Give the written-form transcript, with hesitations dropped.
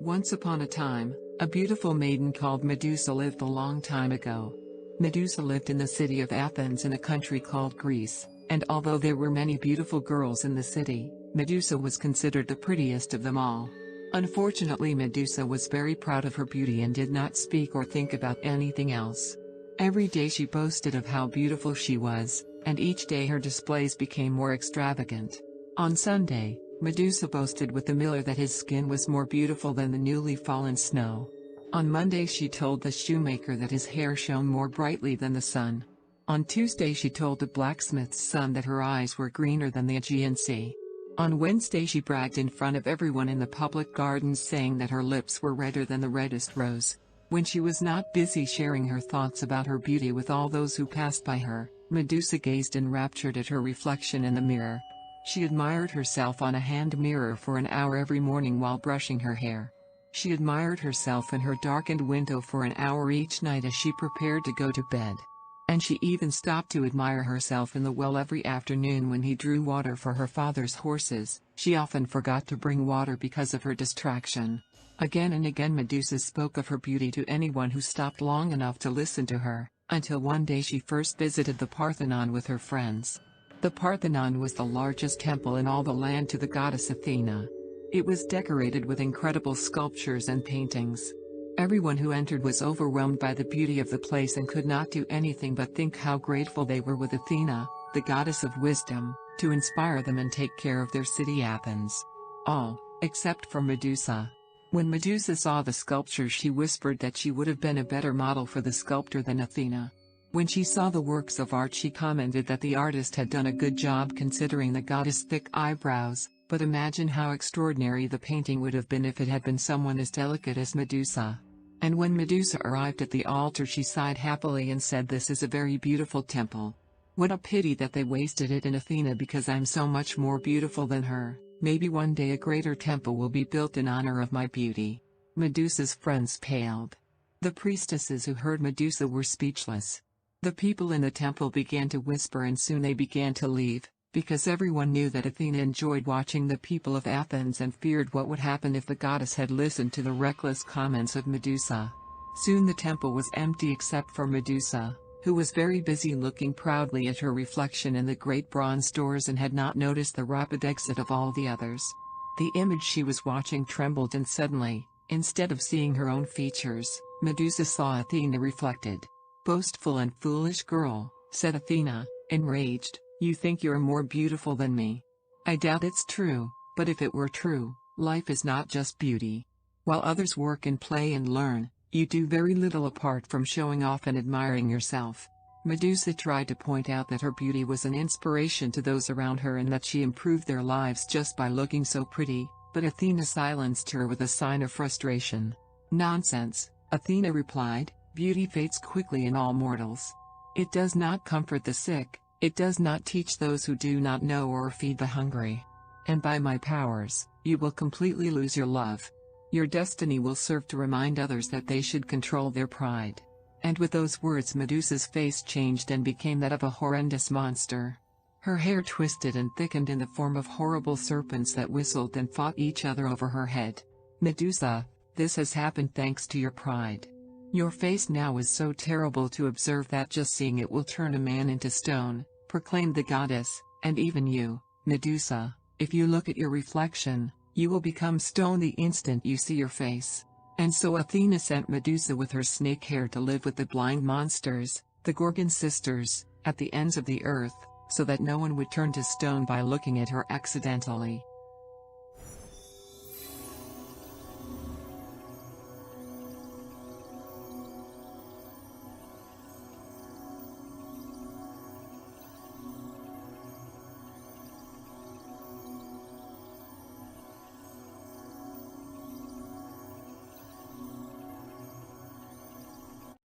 Once upon a time, a beautiful maiden called Medusa lived a long time ago. Medusa lived in the city of Athens in a country called Greece, and although there were many beautiful girls in the city, Medusa was considered the prettiest of them all. Unfortunately, Medusa was very proud of her beauty and did not speak or think about anything else. Every day she boasted of how beautiful she was, and each day her displays became more extravagant. On Sunday, Medusa boasted with the miller that his skin was more beautiful than the newly fallen snow. On Monday she told the shoemaker that his hair shone more brightly than the sun. On Tuesday she told the blacksmith's son that her eyes were greener than the Aegean Sea. On Wednesday she bragged in front of everyone in the public gardens, saying that her lips were redder than the reddest rose. When she was not busy sharing her thoughts about her beauty with all those who passed by her, Medusa gazed enraptured at her reflection in the mirror. She admired herself on a hand mirror for an hour every morning while brushing her hair. She admired herself in her darkened window for an hour each night as she prepared to go to bed. And she even stopped to admire herself in the well every afternoon when he drew water for her father's horses. She often forgot to bring water because of her distraction. Again and again Medusa spoke of her beauty to anyone who stopped long enough to listen to her, until one day she first visited the Parthenon with her friends. The Parthenon was the largest temple in all the land to the goddess Athena. It was decorated with incredible sculptures and paintings. Everyone who entered was overwhelmed by the beauty of the place and could not do anything but think how grateful they were with Athena, the goddess of wisdom, to inspire them and take care of their city Athens. All, except for Medusa. When Medusa saw the sculptures, she whispered that she would have been a better model for the sculptor than Athena. When she saw the works of art, she commented that the artist had done a good job considering the goddess' thick eyebrows, but imagine how extraordinary the painting would have been if it had been someone as delicate as Medusa. And when Medusa arrived at the altar, she sighed happily and said, "This is a very beautiful temple. What a pity that they wasted it in Athena, because I'm so much more beautiful than her. Maybe one day a greater temple will be built in honor of my beauty." Medusa's friends paled. The priestesses who heard Medusa were speechless. The people in the temple began to whisper, and soon they began to leave, because everyone knew that Athena enjoyed watching the people of Athens and feared what would happen if the goddess had listened to the reckless comments of Medusa. Soon the temple was empty except for Medusa, who was very busy looking proudly at her reflection in the great bronze doors and had not noticed the rapid exit of all the others. The image she was watching trembled, and suddenly, instead of seeing her own features, Medusa saw Athena reflected. "Boastful and foolish girl," said Athena, enraged, "you think you're more beautiful than me. I doubt it's true, but if it were true, life is not just beauty. While others work and play and learn, you do very little apart from showing off and admiring yourself." Medusa tried to point out that her beauty was an inspiration to those around her and that she improved their lives just by looking so pretty, but Athena silenced her with a sign of frustration. "Nonsense," Athena replied. "Beauty fades quickly in all mortals. It does not comfort the sick, it does not teach those who do not know or feed the hungry. And by my powers, you will completely lose your love. Your destiny will serve to remind others that they should control their pride." And with those words Medusa's face changed and became that of a horrendous monster. Her hair twisted and thickened in the form of horrible serpents that whistled and fought each other over her head. "Medusa, this has happened thanks to your pride. Your face now is so terrible to observe that just seeing it will turn a man into stone," proclaimed the goddess, "and even you, Medusa, if you look at your reflection, you will become stone the instant you see your face." And so Athena sent Medusa with her snake hair to live with the blind monsters, the Gorgon sisters, at the ends of the earth, so that no one would turn to stone by looking at her accidentally.